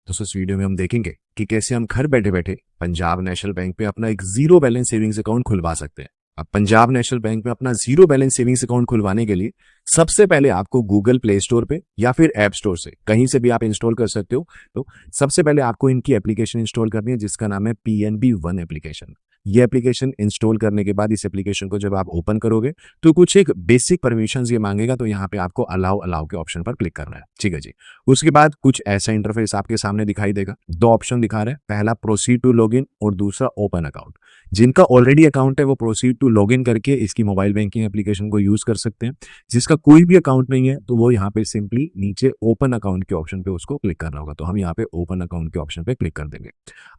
तो इस वीडियो में हम देखेंगे कि कैसे हम घर बैठे बैठे पंजाब नेशनल बैंक पे अपना एक जीरो बैलेंस सेविंग्स अकाउंट खुलवा सकते हैं। अब पंजाब नेशनल बैंक में अपना जीरो बैलेंस सेविंग्स अकाउंट खुलवाने के लिए सबसे पहले आपको गूगल प्ले स्टोर पे या फिर ऐप स्टोर से कहीं से भी आप इंस्टॉल कर सकते हो। तो सबसे पहले आपको इनकी एप्लीकेशन इंस्टॉल करनी है जिसका नाम है पीएनबी वन एप्लीकेशन। ये एप्लीकेशन इंस्टॉल करने के बाद इस एप्लीकेशन को जब आप ओपन करोगे तो कुछ एक बेसिक परमिशंस ये मांगेगा, तो यहाँ पे आपको अलाउ अलाउ के ऑप्शन पर क्लिक करना है। ठीक है जी। उसके बाद कुछ ऐसा इंटरफेस आपके सामने दिखाई देगा। दो ऑप्शन दिखा रहे हैं, पहला प्रोसीड टू लॉगिन और दूसरा ओपन अकाउंट। जिनका ऑलरेडी अकाउंट है वो प्रोसीड टू लॉगिन करके इसकी मोबाइल बैंकिंग एप्लीकेशन को यूज कर सकते हैं। जिसका कोई भी अकाउंट नहीं है तो वो यहाँ पे सिंपली नीचे ओपन अकाउंट के ऑप्शन पे उसको क्लिक करना होगा। तो हम यहाँ पे ओपन अकाउंट के ऑप्शन पे क्लिक कर देंगे।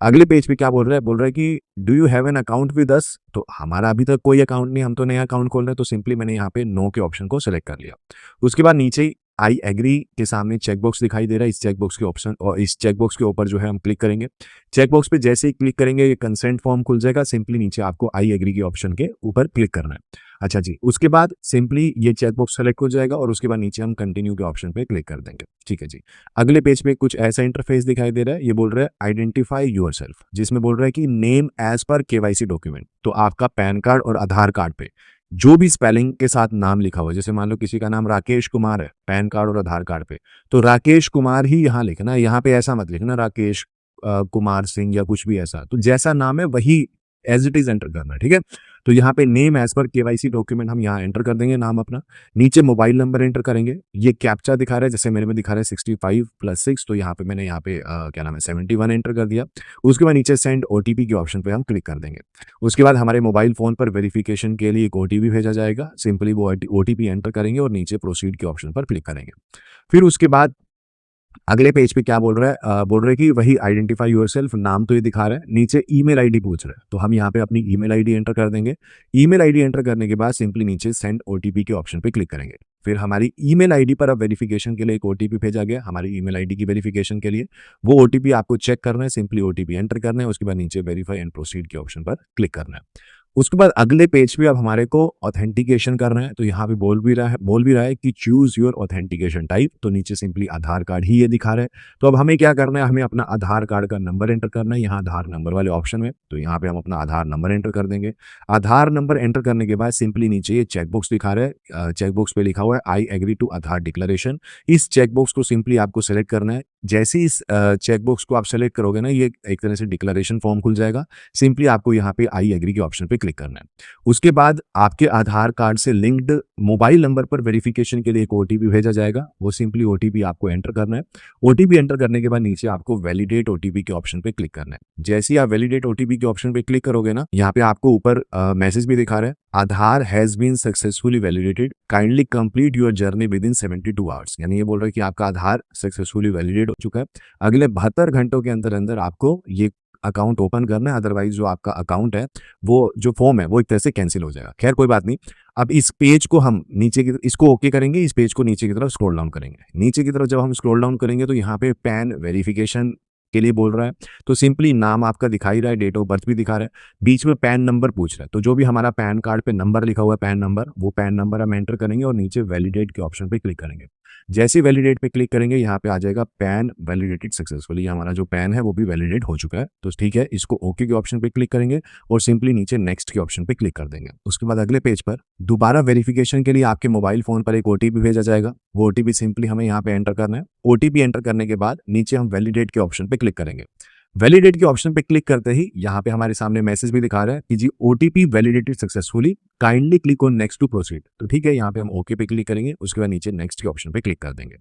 अगले पेज पे क्या बोल रहा है कि do you have an account with us. तो हमारा अभी तक कोई अकाउंट नहीं, हम तो नया अकाउंट खोल रहे हैं, तो सिंपली मैंने यहाँ पे नो के ऑप्शन को सिलेक्ट कर लिया। उसके बाद नीचे ही आई एग्री के सामने चेकबॉक्स दिखाई दे रहा है। इस चेकबॉक्स के ऑप्शन और इस चेकबॉक्स के ऊपर जो है हम क्लिक करेंगे। चेकबॉक्स पे जैसे ही क्लिक करेंगे ये कंसेंट फॉर्म खुल जाएगा। सिंपली नीचे आपको आई एग्री के ऑप्शन के ऊपर क्लिक करना है। अच्छा जी। उसके बाद सिंपली ये चेकबॉक्स सेलेक्ट हो जाएगा और उसके बाद नीचे हम कंटिन्यू के ऑप्शन पे क्लिक कर देंगे। ठीक है जी। अगले पेज पे कुछ ऐसा इंटरफेस दिखाई दे रहा है। ये बोल रहा है आइडेंटिफाई योरसेल्फ, जिसमें बोल रहा है कि name as per KYC document. तो आपका पैन कार्ड और आधार कार्ड पे जो भी स्पेलिंग के साथ नाम लिखा हुआ है, जैसे मान लो किसी का नाम राकेश कुमार है पैन कार्ड और आधार कार्ड पे, तो राकेश कुमार ही यहाँ लिखना है। यहाँ पे ऐसा मत लिखना राकेश कुमार सिंह या कुछ भी ऐसा। तो जैसा नाम है वही एज इट इज एंटर करना है। ठीक है। तो यहाँ पे name as per KYC document हम यहाँ एंटर कर देंगे नाम अपना। नीचे मोबाइल नंबर एंटर करेंगे। ये कैप्चा दिखा रहा है, जैसे मेरे में दिखा रहा है 65 + 6, तो यहाँ पे मैंने यहाँ पे क्या नाम है 71 एंटर कर दिया। उसके बाद नीचे सेंड ओटीपी के ऑप्शन पे हम क्लिक कर देंगे। उसके बाद हमारे मोबाइल फोन पर वेरिफिकेशन के लिए एक ओटीपी भेजा जाएगा। सिंपली वो ओटीपी एंटर करेंगे और नीचे प्रोसीड के ऑप्शन पर क्लिक करेंगे। फिर उसके बाद अगले पेज पे क्या बोल रहा है कि वही आइडेंटिफाई योरसेल्फ, नाम तो ये दिखा रहा है, नीचे ईमेल आईडी पूछ रहा है, तो हम यहाँ पे अपनी ईमेल आईडी एंटर कर देंगे। ईमेल आईडी एंटर करने के बाद सिंपली नीचे सेंड ओटीपी के ऑप्शन पे क्लिक करेंगे। फिर हमारी ईमेल आईडी पर अब वेरिफिकेशन के लिए एक ओटीपी भेजा गया हमारी ईमेल आईडी की वेरिफिकेशन के लिए। वो ओटीपी आपको चेक करना है, सिंपली ओटीपी एंटर करना है। उसके बाद नीचे वेरीफाई एंड प्रोसीड के ऑप्शन पर क्लिक करना है। उसके बाद अगले पेज पे अब हमारे को ऑथेंटिकेशन करना है। तो यहाँ पे बोल भी रहा है कि चूज योर ऑथेंटिकेशन टाइप। तो नीचे सिंपली आधार कार्ड ही ये दिखा रहा है। तो अब हमें क्या करना है, हमें अपना आधार कार्ड का नंबर एंटर करना है। यहाँ आधार नंबर वाले ऑप्शन में, तो यहाँ पे हम अपना आधार नंबर एंटर कर देंगे। आधार नंबर एंटर करने के बाद सिंपली नीचे ये चेकबॉक्स दिखा रहा है। चेकबॉक्स पे लिखा हुआ है I agree to Aadhaar declaration. इस चेकबॉक्स को सिंपली आपको सेलेक्ट करना है। जैसे इस चेकबॉक्स को आप सेलेक्ट करोगे ना, ये एक तरह से डिक्लेरेशन फॉर्म खुल जाएगा। सिंपली आपको यहाँ पे आई एग्री के ऑप्शन पे क्लिक करना है। उसके बाद आपके आधार कार्ड से लिंक्ड मोबाइल नंबर पर वेरिफिकेशन के लिए एक ओटीपी भेजा जाएगा। वो सिंपली ओटीपी आपको एंटर करना है। ओटीपी एंटर करने के बाद नीचे आपको वैलिडेट ओटीपी के ऑप्शन पे क्लिक करना है। जैसे ही आप वैलिडेट ओटीपी के ऑप्शन पे क्लिक करोगे ना, यहाँ पे आपको ऊपर मैसेज भी दिखा रहा है, Aadhaar has been successfully validated, kindly complete your journey within 72 hours. यानी ये बोल रहा है कि आपका आधार सक्सेसफुली वैलिडेट हो चुका है। अगले 72 घंटों के अंदर अंदर आपको ये अकाउंट ओपन करना है, अदरवाइज जो आपका अकाउंट है वो जो फॉर्म है वो एक तरह से कैंसिल हो जाएगा। खैर कोई बात नहीं। अब इस पेज को हम नीचे की इसको ओके करेंगे। इस पेज को नीचे की तरफ स्क्रॉल डाउन करेंगे। नीचे की तरफ जब हम स्क्रॉल डाउन करेंगे तो यहाँ पे पैन वेरिफिकेशन के लिए बोल रहा है। तो सिंपली नाम आपका दिखा ही रहा है, डेट ऑफ बर्थ भी दिखा रहा है, बीच में पैन नंबर पूछ रहा है। तो जो भी हमारा पैन कार्ड पे नंबर लिखा हुआ है पैन नंबर, वो पैन नंबर हम एंटर करेंगे और नीचे वैलिडेट के ऑप्शन पे क्लिक करेंगे। जैसे वैलिडेट पे क्लिक करेंगे यहाँ पे आ जाएगा पैन वैलिडेटेड सक्सेसफुली। हमारा जो पैन है वो भी वैलिडेट हो चुका है। तो ठीक है, इसको ओके के ऑप्शन पे क्लिक करेंगे और सिंपली नीचे नेक्स्ट के ऑप्शन पे क्लिक कर देंगे। उसके बाद अगले पेज पर दोबारा वेरिफिकेशन के लिए आपके मोबाइल फोन पर एक ओटीपी भेजा जाएगा। वो ओटीपी सिंपली हमें यहाँ पे एंटर करना है। ओटीपी एंटर करने के बाद नीचे हम वैलिडेट के ऑप्शन पे क्लिक करेंगे। वैलिडेट के ऑप्शन पे क्लिक करते ही यहाँ पे हमारे सामने मैसेज भी दिखा रहा है कि जी OTP validated successfully, kindly click on next to proceed. तो ठीक है, यहाँ पे हम ओके पे क्लिक करेंगे। उसके बाद नीचे नेक्स्ट के ऑप्शन पे क्लिक कर देंगे।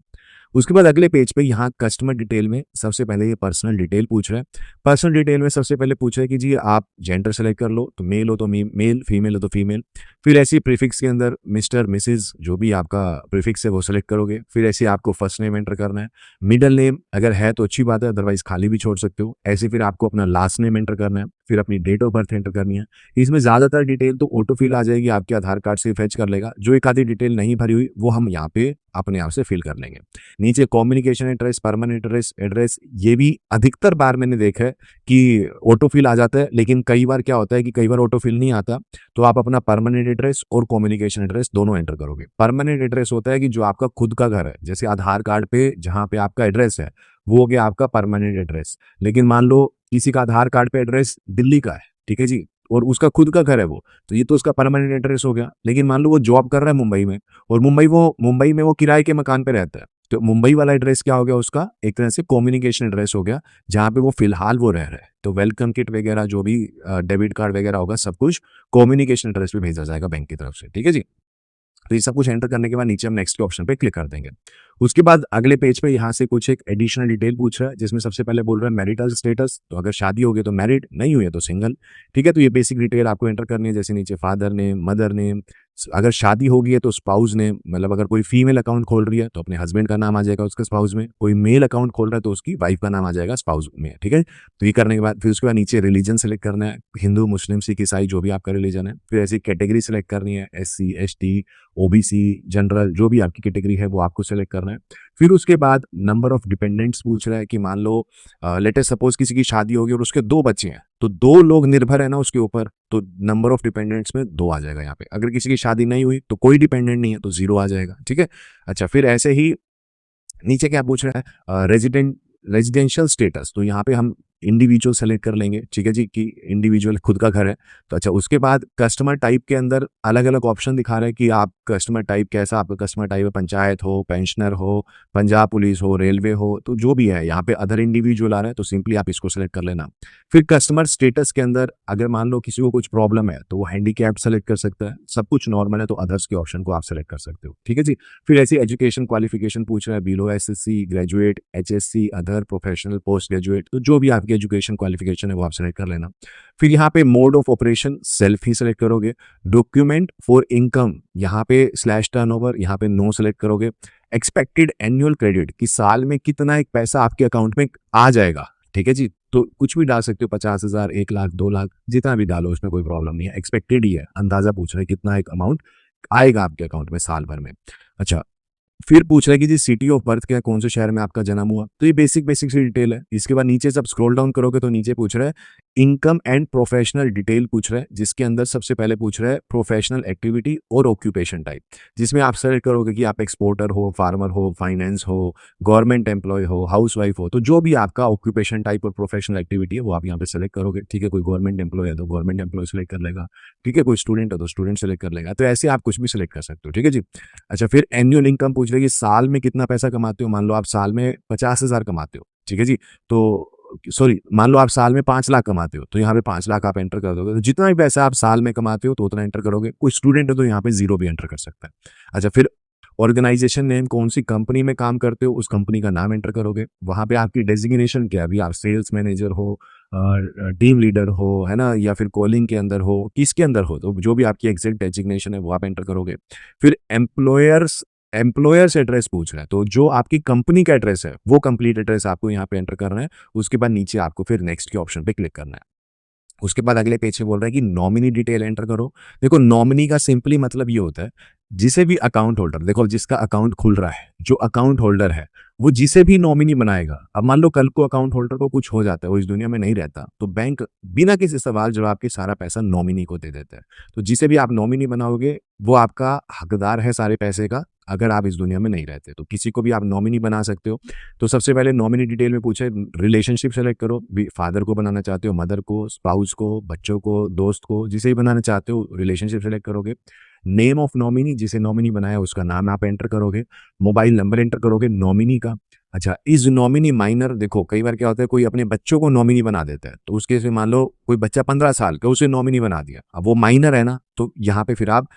उसके बाद अगले पेज पे यहाँ कस्टमर डिटेल में सबसे पहले ये पर्सनल डिटेल पूछ रहा है। पर्सनल डिटेल में सबसे पहले पूछ रहा है कि जी आप जेंडर सेलेक्ट कर लो, तो मेल हो तो मेल, फीमेल हो तो फीमेल। फिर ऐसी प्रीफिक्स के अंदर मिस्टर मिसेज जो भी आपका प्रीफिक्स है वो सेलेक्ट करोगे। फिर ऐसे आपको फर्स्ट नेम एंटर करना है। मिडल नेम अगर है तो अच्छी बात है, अदरवाइज खाली भी छोड़ सकते हो। ऐसे फिर आपको अपना लास्ट नेम एंटर करना है। फिर अपनी डेट ऑफ बर्थ एंटर करनी है। इसमें ज़्यादातर डिटेल तो ऑटो फिल आ जाएगी, आपके आधार कार्ड से फेच कर लेगा। जो एक आधी डिटेल नहीं भरी हुई वो हम यहाँ पे अपने आप से फिल कर लेंगे। नीचे कम्युनिकेशन एड्रेस, परमानेंट एड्रेस, ये भी अधिकतर बार मैंने देखा है कि ऑटो फिल आ जाता है, लेकिन कई बार क्या होता है कि कई बार ऑटो फिल नहीं आता, तो आप अपना परमानेंट एड्रेस और कम्युनिकेशन एड्रेस दोनों एंटर करोगे। परमानेंट एड्रेस होता है कि जो आपका खुद का घर है, जैसे आधार कार्ड पे जहाँ पे आपका एड्रेस है वो हो गया आपका परमानेंट एड्रेस। लेकिन मान लो किसी का आधार कार्ड पे एड्रेस दिल्ली का है, ठीक है जी, और उसका खुद का घर है वो, तो ये तो उसका परमानेंट एड्रेस हो गया। लेकिन मान लो वो जॉब कर रहा है मुंबई में, और मुंबई में वो किराए के मकान पे रहता है, तो मुंबई वाला एड्रेस क्या हो गया उसका, एक तरह से कम्युनिकेशन एड्रेस हो गया, जहाँ पे वो फिलहाल वो रह रहा है। तो वेलकम किट वगैरह जो भी डेबिट कार्ड वगैरह होगा सब कुछ कम्युनिकेशन एड्रेस पे भेजा जाएगा बैंक की तरफ से, ठीक है जी। तो ये सब कुछ एंटर करने के बाद नीचे हम नेक्स्ट के ऑप्शन पे क्लिक कर देंगे। उसके बाद अगले पेज पे यहाँ से कुछ एक एडिशनल डिटेल पूछ रहा है, जिसमें सबसे पहले बोल रहा है मैरिटल स्टेटस, तो अगर शादी हो गई तो मैरिड, नहीं हुई है तो सिंगल, ठीक है। तो ये बेसिक डिटेल आपको एंटर करनी है, जैसे नीचे फादर नेम, मदर नेम, अगर शादी हो गई है तो स्पाउस नेम, मतलब अगर कोई फीमेल अकाउंट खोल रही है तो अपने हस्बैंड का नाम आ जाएगा उसके स्पाउस में, कोई मेल अकाउंट खोल रहा है तो उसकी वाइफ का नाम आ जाएगा स्पाउस में, ठीक है। तो ये करने के बाद फिर उसके बाद नीचे रिलीजन सेलेक्ट करना है, हिंदू, मुस्लिम, सिख, ईसाई, जो भी आपका रिलीजन है। फिर ऐसी कैटेगरी सेलेक्ट करनी है, SC ST OBC जनरल, जो भी आपकी कैटेगरी है वो आपको सेलेक्ट करना है। फिर उसके बाद नंबर ऑफ डिपेंडेंट्स पूछ रहा है कि मान लो लेटेस्ट सपोज किसी की शादी होगी और उसके 2 बच्चे हैं, तो 2 लोग निर्भर है ना उसके ऊपर, तो नंबर ऑफ डिपेंडेंट्स में 2 आ जाएगा यहाँ पे। अगर किसी की शादी नहीं हुई तो कोई डिपेंडेंट नहीं है तो 0 आ जाएगा, ठीक है। अच्छा, फिर ऐसे ही नीचे क्या पूछ रहा है, रेजिडेंशियल स्टेटस, तो यहाँ पे हम इंडिविजुअल सेलेक्ट कर लेंगे, ठीक है जी, कि इंडिविजुअल खुद का घर है। तो अच्छा, उसके बाद कस्टमर टाइप के अंदर अलग अलग ऑप्शन दिखा रहा है कि आप कस्टमर टाइप कैसा, आपका कस्टमर टाइप है, पंचायत हो, पेंशनर हो, पंजाब पुलिस हो, रेलवे हो, तो जो भी है यहाँ पे अदर इंडिविजुअल आ रहा है, तो सिंपली आप इसको सेलेक्ट कर लेना। फिर कस्टमर स्टेटस के अंदर अगर मान लो किसी को कुछ प्रॉब्लम है तो वो हैंडीकैप्ड सेलेक्ट कर सकता है, सब कुछ नॉर्मल है तो अदर्स के ऑप्शन को आप सेलेक्ट कर सकते हो, ठीक है जी। फिर ऐसी एजुकेशन क्वालिफिकेशन पूछ रहा है, below SSC, graduate, HSC, other, professional, post graduate, तो जो भी आपकी एजुकेशन क्वालिफिकेशन है वो आप सेलेक्ट कर लेना। फिर यहाँ पे mode of operation self he select करोगे। डॉक्यूमेंट फॉर इनकम, यहाँ पे स्लैश टर्नओवर, यहाँ पे नो सेलेक्ट करोगे। एक्सपेक्टेड एनुअल क्रेडिट, कि साल में कितना एक पैसा आपके अकाउंट में आ जाएगा, ठीक है जी। तो कुछ भी डाल सकते हो, 50,000, 1 लाख, 2 लाख, जितना भी डालो उसमें कोई प्रॉब्लम नहीं है, एक्सपेक्टेड ही है, अंदाजा पूछ रहे हैं कितना एक अमाउंट आएगा आपके अकाउंट में साल भर में। अच्छा, फिर पूछ रहा है कि जी सिटी ऑफ बर्थ क्या है, कौन से शहर में आपका जन्म हुआ, तो ये बेसिक सी डिटेल है। इसके बाद नीचे जब स्क्रॉल डाउन करोगे तो नीचे पूछ रहा है इनकम एंड प्रोफेशनल डिटेल पूछ रहा है, जिसके अंदर सबसे पहले पूछ रहा है प्रोफेशनल एक्टिविटी और ऑक्यूपेशन टाइप, जिसमें आप सेलेक्ट करोगे कि आप एक्सपोर्टर हो, फार्मर हो, फाइनेंस हो, गवर्नमेंट एम्प्लॉय हो, हाउसवाइफ हो, तो जो भी आपका ऑक्यूपेशन टाइप और प्रोफेशनल एक्टिविटी है वो आप यहाँ पे सेलेक्ट करोगे, ठीक है। कोई गवर्नमेंट एम्प्लॉय है तो गवर्नमेंट एम्प्लॉय सेलेक्ट कर लेगा, ठीक है। कोई स्टूडेंट है तो स्टूडेंट सेलेक्ट कर लेगा, तो ऐसे आप कुछ भी सेलेक्ट कर सकते हो, ठीक है जी। अच्छा, फिर एनुअल इनकम पूछ रही है, साल में कितना पैसा कमाते हो, मान लो आप साल में 50,000 कमाते हो, ठीक है जी, तो सॉरी, मान लो आप साल में 5 लाख कमाते हो, तो यहाँ पे 5 लाख आप एंटर कर दोगे, तो जितना भी पैसा आप साल में कमाते हो तो उतना एंटर करोगे। कोई स्टूडेंट है तो यहाँ पे 0 भी एंटर कर सकता है। अच्छा, फिर ऑर्गेनाइजेशन नेम, कौन सी कंपनी में काम करते हो उस कंपनी का नाम एंटर करोगे। वहाँ पे आपकी डेजिग्नेशन क्या है, अभी आप सेल्स मैनेजर हो, टीम लीडर हो, है ना, या फिर कॉलिंग के अंदर हो, किसके अंदर हो, तो जो भी आपकी एग्जैक्ट डेजिग्नेशन है वो आप एंटर करोगे। फिर एम्प्लॉयर्स एड्रेस पूछ रहा है, तो जो आपकी कंपनी का एड्रेस है वो कंप्लीट एड्रेस आपको यहाँ पे एंटर करना है। उसके बाद नीचे आपको फिर नेक्स्ट के ऑप्शन पे क्लिक करना है। उसके बाद अगले पेज पे बोल रहा है कि नॉमिनी डिटेल एंटर करो। देखो, नॉमिनी का सिंपली मतलब ये होता है, जिसे भी अकाउंट होल्डर, देखो जिसका अकाउंट खुल रहा है, जो अकाउंट होल्डर है वो जिसे भी नॉमिनी बनाएगा, अब मान लो कल को अकाउंट होल्डर को कुछ हो जाता है, वो इस दुनिया में नहीं रहता, तो बैंक बिना किसी सवाल जवाब के सारा पैसा नॉमिनी को दे देता है। तो जिसे भी आप नॉमिनी बनाओगे वो आपका हकदार है सारे पैसे का, अगर आप इस दुनिया में नहीं रहते, तो किसी को भी आप नॉमिनी बना सकते हो। तो सबसे पहले नॉमिनी डिटेल में पूछे, रिलेशनशिप सेलेक्ट करो, फादर को बनाना चाहते हो, मदर को, स्पाउस को, बच्चों को, दोस्त को, जिसे भी बनाना चाहते हो रिलेशनशिप सेलेक्ट करोगे। नेम ऑफ नॉमिनी, जिसे नॉमिनी बनाया उसका नाम आप एंटर करोगे। मोबाइल नंबर एंटर करोगे नॉमिनी का। अच्छा, इज नॉमिनी माइनर, देखो कई बार क्या होता है कोई अपने बच्चों को नॉमिनी बना देता है, तो उसके से मान लो कोई बच्चा 15 साल का, उसे नॉमिनी बना दिया, अब वो माइनर है ना, तो यहाँ पे फिर आप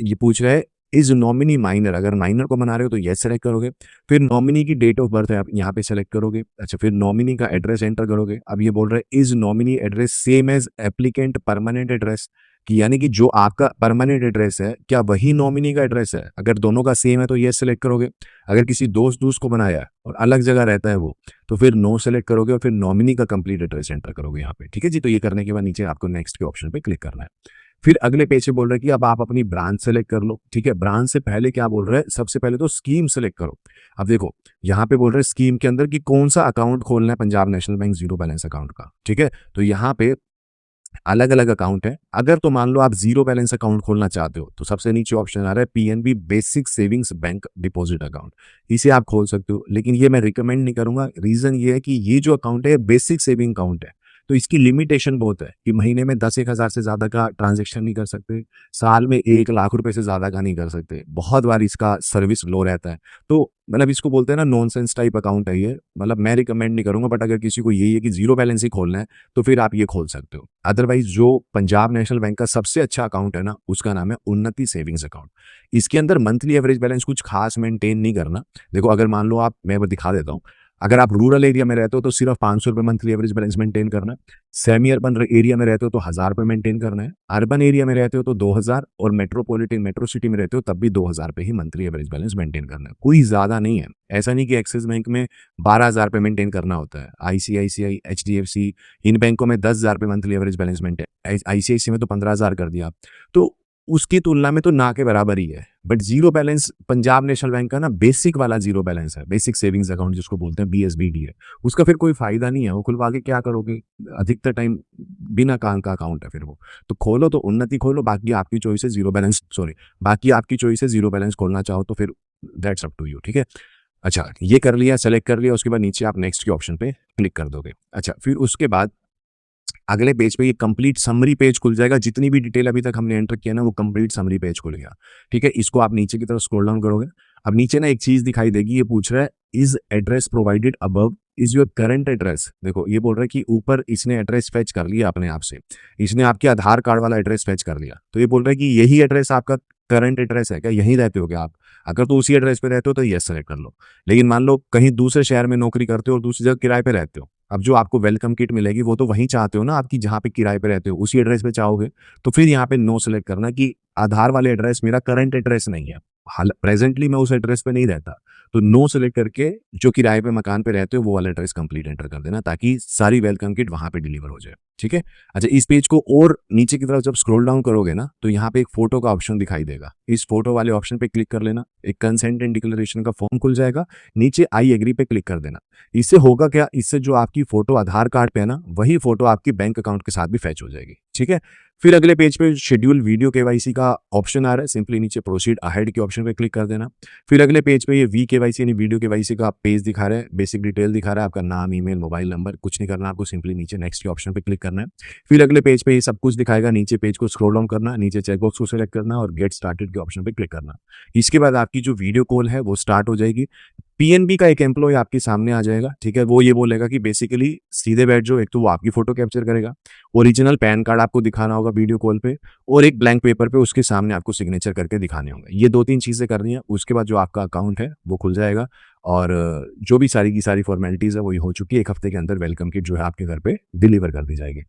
ये पूछ रहे हैं इज नॉमिनी माइनर, अगर माइनर को बना रहे हो तो यस सेलेक्ट करोगे। फिर नॉमिनी की डेट ऑफ बर्थ है आप यहाँ पे सेलेक्ट करोगे। अच्छा, फिर नॉमिनी का एड्रेस एंटर करोगे। अब ये बोल रहे हैं is nominee address same as applicant permanent address, कि यानी कि जो आपका परमानेंट एड्रेस है क्या वही नॉमिनी का एड्रेस है, अगर दोनों का सेम है तो यस सेलेक्ट करोगे। अगर किसी दोस्त को बनाया है और अलग जगह रहता है वो, तो फिर नो सेलेक्ट करोगे और फिर नॉमिनी का कंप्लीट एड्रेस एंटर करोगे यहाँ पे, ठीक है जी। तो ये करने के बाद नीचे आपको नेक्स्ट के ऑप्शन पे क्लिक करना है। फिर अगले पेज पे बोल रहा है कि अब आप अपनी ब्रांच सेलेक्ट कर लो। ठीक है, ब्रांच से पहले क्या बोल रहा है, सबसे पहले तो स्कीम सेलेक्ट करो। अब देखो यहाँ पे बोल रहे हैं स्कीम के अंदर कि कौन सा अकाउंट खोलना है Punjab national bank zero balance account का। ठीक है, तो यहाँ पे अलग अलग अकाउंट है। अगर तो मान लो आप जीरो बैलेंस अकाउंट खोलना चाहते हो तो सबसे नीचे ऑप्शन आ रहा है PNB basic savings bank deposit account, इसे आप खोल सकते हो। लेकिन ये मैं रिकमेंड नहीं करूंगा। रीजन ये है कि ये जो अकाउंट है बेसिक सेविंग अकाउंट है, तो इसकी लिमिटेशन बहुत है कि महीने में 10-1 हज़ार से ज्यादा का ट्रांजेक्शन नहीं कर सकते, साल में 1 लाख रुपए से ज्यादा का नहीं कर सकते, बहुत बार इसका सर्विस लो रहता है। तो मतलब इसको बोलते हैं ना नॉनसेंस टाइप अकाउंट है ये। मतलब मैं रिकमेंड नहीं करूंगा, बट अगर किसी को यही है कि जीरो बैलेंस ही खोलना है तो फिर आप ये खोल सकते हो। अदरवाइज जो पंजाब नेशनल बैंक का सबसे अच्छा अकाउंट है ना, उसका नाम है उन्नति सेविंग्स अकाउंट। इसके अंदर मंथली एवरेज बैलेंस कुछ खास मेंटेन नहीं करना। देखो अगर मान लो आप, मैं वो दिखा देता हूँ, अगर आप रूरल एरिया में रहते हो तो सिर्फ 500 रुपये मंथली एवरेज बैलेंस मेंटेन करना है। सेमी अर्बन एरिया में रहते हो तो 1000 रुपये मेंटेन करना है। अर्बन एरिया में रहते हो तो 2000, और मेट्रोपॉलिटन मेट्रो सिटी में रहते हो तब भी 2000 रुपये ही मंथली एवरेज बैलेंस मेंटेन करना है, कोई ज्यादा नहीं है। ऐसा नहीं कि एक्सिस बैंक में 12,000 रुपये मेंटेन करना होता है, आईसीआईसीआई, एचडीएफसी, इन बैंकों में 10,000 रुपये monthly average balance maintain, ICICI में तो 15,000 कर दिया, तो उसकी तुलना में तो ना के बराबर ही है। But zero balance Punjab national bank का ना बेसिक वाला जीरो बैलेंस है, बेसिक सेविंग्स अकाउंट जिसको बोलते हैं बीएसबीडी है, उसका फिर कोई फायदा नहीं है। वो खुलवा के क्या करोगे, अधिकतर टाइम बिना काम का अकाउंट है फिर वो। तो खोलो तो उन्नति खोलो, बाकी आपकी चॉइस है जीरो बैलेंस, सॉरी बाकी आपकी चॉइस है जीरो बैलेंस खोलना चाहो तो फिर दैट्स अप टू यू। ठीक है, अच्छा ये कर लिया, सेलेक्ट कर लिया, उसके बाद नीचे आप नेक्स्ट के ऑप्शन पे क्लिक कर दोगे। अच्छा फिर उसके बाद अगले पेज पे ये कंप्लीट समरी पेज खुल जाएगा। जितनी भी डिटेल अभी तक हमने एंटर किया ना वो कंप्लीट समरी पेज खुल गया। ठीक है, इसको आप नीचे की तरफ स्क्रॉल डाउन करोगे। अब नीचे ना एक चीज दिखाई देगी, ये पूछ रहा है is address provided above is your current address. देखो ये बोल रहा है कि ऊपर इसने एड्रेस फेच कर लिया अपने आप से, इसने आपके आधार कार्ड वाला एड्रेस फेच कर लिया। तो ये बोल रहा है कि यही एड्रेस आपका करंट एड्रेस है क्या, यहीं रहते हो क्या आप? अगर तो उसी एड्रेस पे रहते हो तो यस सेलेक्ट कर लो। लेकिन मान लो कहीं दूसरे शहर में नौकरी करते हो और दूसरी जगह किराए पे रहते हो, अब जो आपको वेलकम किट मिलेगी वो तो वहीं चाहते हो ना आपकी, जहाँ पे किराए पे रहते हो उसी एड्रेस पे चाहोगे, तो फिर यहाँ पे नो सेलेक्ट करना कि आधार वाले एड्रेस मेरा करंट एड्रेस नहीं है, हाल प्रेजेंटली मैं उस एड्रेस पे नहीं रहता। तो नो सेलेक्ट करके जो किराए पे मकान पे रहते हो वो वाला एड्रेस कंप्लीट एंटर कर देना, ताकि सारी वेलकम किट वहां पे डिलीवर हो जाए। ठीक है, अच्छा इस पेज को और नीचे की तरफ जब स्क्रॉल डाउन करोगे ना तो यहाँ पे एक फोटो का ऑप्शन दिखाई देगा, इस फोटो वाले ऑप्शन पे क्लिक कर लेना, एक कंसेंट एंड डिक्लेरेशन का फॉर्म खुल जाएगा, नीचे आई एग्री पे क्लिक कर देना। इससे होगा क्या, इससे जो आपकी फोटो आधार कार्ड पे है ना वही फोटो आपकी बैंक अकाउंट के साथ भी फैच हो जाएगी। ठीक है, फिर अगले पेज पे शेड्यूल वीडियो केवाईसी का ऑप्शन आ रहा है, सिंपली नीचे प्रोसीड अहेड के ऑप्शन पे क्लिक कर देना। फिर अगले पेज पे ये वी केवाईसी यानी वीडियो केवाईसी का पेज दिखा रहा है, बेसिक डिटेल दिखा रहा है, आपका नाम, ईमेल, मोबाइल नंबर, कुछ नहीं करना आपको, सिंपली नीचे नेक्स्ट के ऑप्शन पे क्लिक करना है। फिर अगले पेज पे ये सब कुछ दिखाएगा, नीचे पेज को स्क्रॉल डाउन करना, नीचे चेकबॉक्स को सिलेक्ट करना और गेट स्टार्टेड के ऑप्शन पे क्लिक करना। इसके बाद आपकी जो वीडियो कॉल है वो स्टार्ट हो जाएगी। पीएनबी का एक एम्प्लॉय आपके सामने आ जाएगा। ठीक है, वो ये बोलेगा कि बेसिकली सीधे बैठ जाओ, एक तो वो आपकी फोटो कैप्चर करेगा, ओरिजिनल पैन कार्ड आपको दिखाना होगा वीडियो कॉल पे, और एक ब्लैंक पेपर पे उसके सामने आपको सिग्नेचर करके दिखाने होंगे। ये 2-3 चीजें करनी है, उसके बाद जो आपका अकाउंट है वो खुल जाएगा और जो भी सारी की सारी फॉर्मेलिटीज है वही हो चुकी है। 1 हफ्ते के अंदर वेलकम किट जो है आपके घर पे डिलीवर कर दी जाएगी।